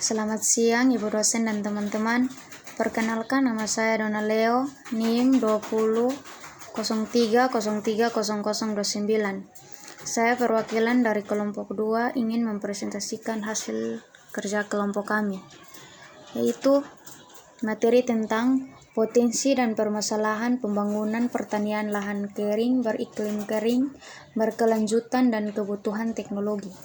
Selamat siang Ibu dosen dan teman-teman. Perkenalkan, nama saya Dona Leo, NIM 2003030029. Saya perwakilan dari kelompok 2 ingin mempresentasikan hasil kerja kelompok kami, yaitu materi tentang potensi dan permasalahan pembangunan pertanian lahan kering beriklim kering berkelanjutan dan kebutuhan teknologi.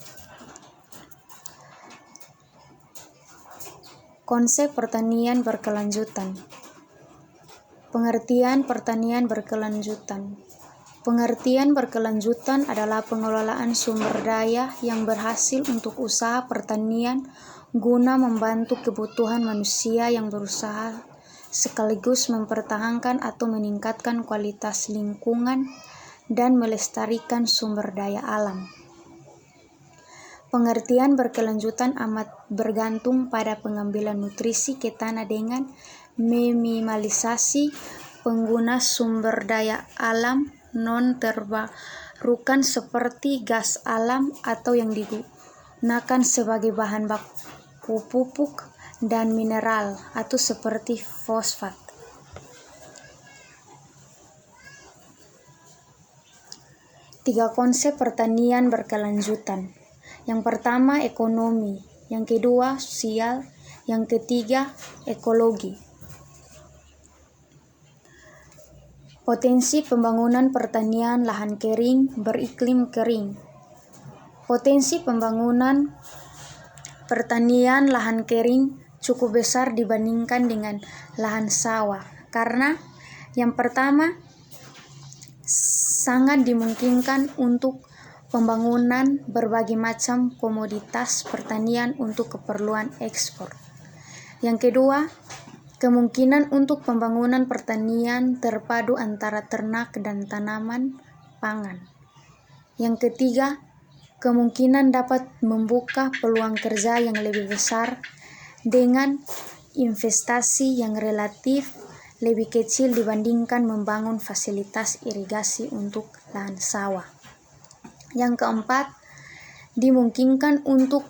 Konsep pertanian berkelanjutan. Pengertian pertanian berkelanjutan. Pengertian berkelanjutan adalah pengelolaan sumber daya yang berhasil untuk usaha pertanian guna membantu kebutuhan manusia yang berusaha sekaligus mempertahankan atau meningkatkan kualitas lingkungan dan melestarikan sumber daya alam. Pengertian berkelanjutan amat bergantung pada pengambilan nutrisi ke tanah dengan meminimalisasi pengguna sumber daya alam non-terbarukan seperti gas alam atau yang digunakan sebagai bahan baku pupuk dan mineral atau seperti fosfat. Tiga konsep pertanian berkelanjutan. Yang pertama ekonomi, yang kedua sosial, yang ketiga ekologi. Potensi pembangunan pertanian lahan kering beriklim kering. Potensi pembangunan pertanian lahan kering cukup besar dibandingkan dengan lahan sawah, karena yang pertama sangat dimungkinkan untuk pembangunan berbagai macam komoditas pertanian untuk keperluan ekspor. Yang kedua, kemungkinan untuk pembangunan pertanian terpadu antara ternak dan tanaman pangan. Yang ketiga, kemungkinan dapat membuka peluang kerja yang lebih besar dengan investasi yang relatif lebih kecil dibandingkan membangun fasilitas irigasi untuk lahan sawah. Yang keempat, dimungkinkan untuk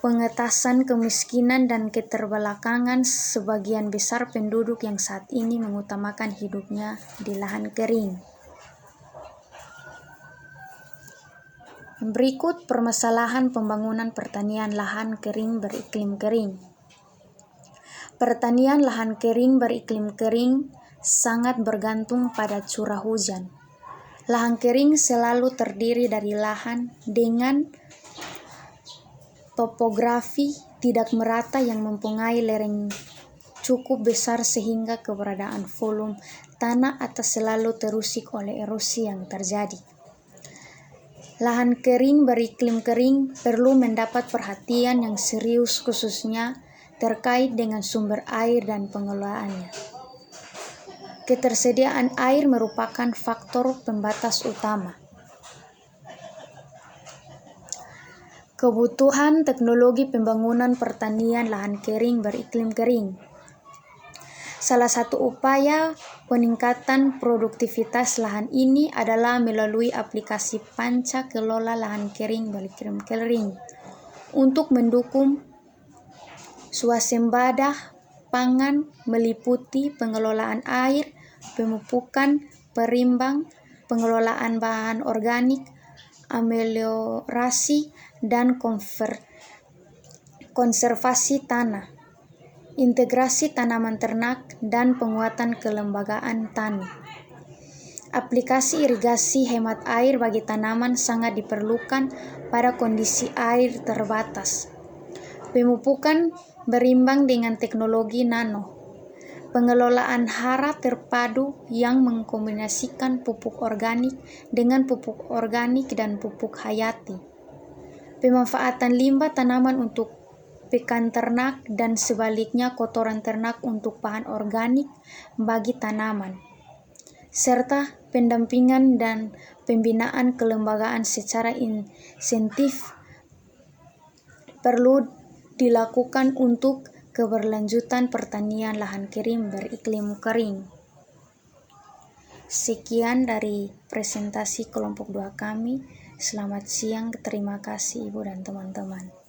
pengentasan kemiskinan dan keterbelakangan sebagian besar penduduk yang saat ini mengutamakan hidupnya di lahan kering. Berikut permasalahan pembangunan pertanian lahan kering beriklim kering. Pertanian lahan kering beriklim kering sangat bergantung pada curah hujan. Lahan kering selalu terdiri dari lahan dengan topografi tidak merata yang mempunyai lereng cukup besar sehingga keberadaan volume tanah atas selalu terusik oleh erosi yang terjadi. Lahan kering beriklim kering perlu mendapat perhatian yang serius khususnya terkait dengan sumber air dan pengelolaannya. Ketersediaan air merupakan faktor pembatas utama. Kebutuhan teknologi pembangunan pertanian lahan kering beriklim kering. Salah satu upaya peningkatan produktivitas lahan ini adalah melalui aplikasi panca kelola lahan kering beriklim kering untuk mendukung swasembada pangan meliputi pengelolaan air, pemupukan, perimbang, pengelolaan bahan organik, ameliorasi dan konservasi tanah, integrasi tanaman ternak, dan penguatan kelembagaan tani. Aplikasi irigasi hemat air bagi tanaman sangat diperlukan pada kondisi air terbatas. Pemupukan berimbang dengan teknologi nano. Pengelolaan hara terpadu yang mengkombinasikan pupuk organik dengan pupuk organik dan pupuk hayati. Pemanfaatan limbah tanaman untuk pakan ternak dan sebaliknya kotoran ternak untuk bahan organik bagi tanaman. Serta pendampingan dan pembinaan kelembagaan secara insentif perlu dilakukan untuk keberlanjutan pertanian lahan kering beriklim kering. Sekian dari presentasi kelompok 2 kami. Selamat siang, terima kasih Ibu dan teman-teman.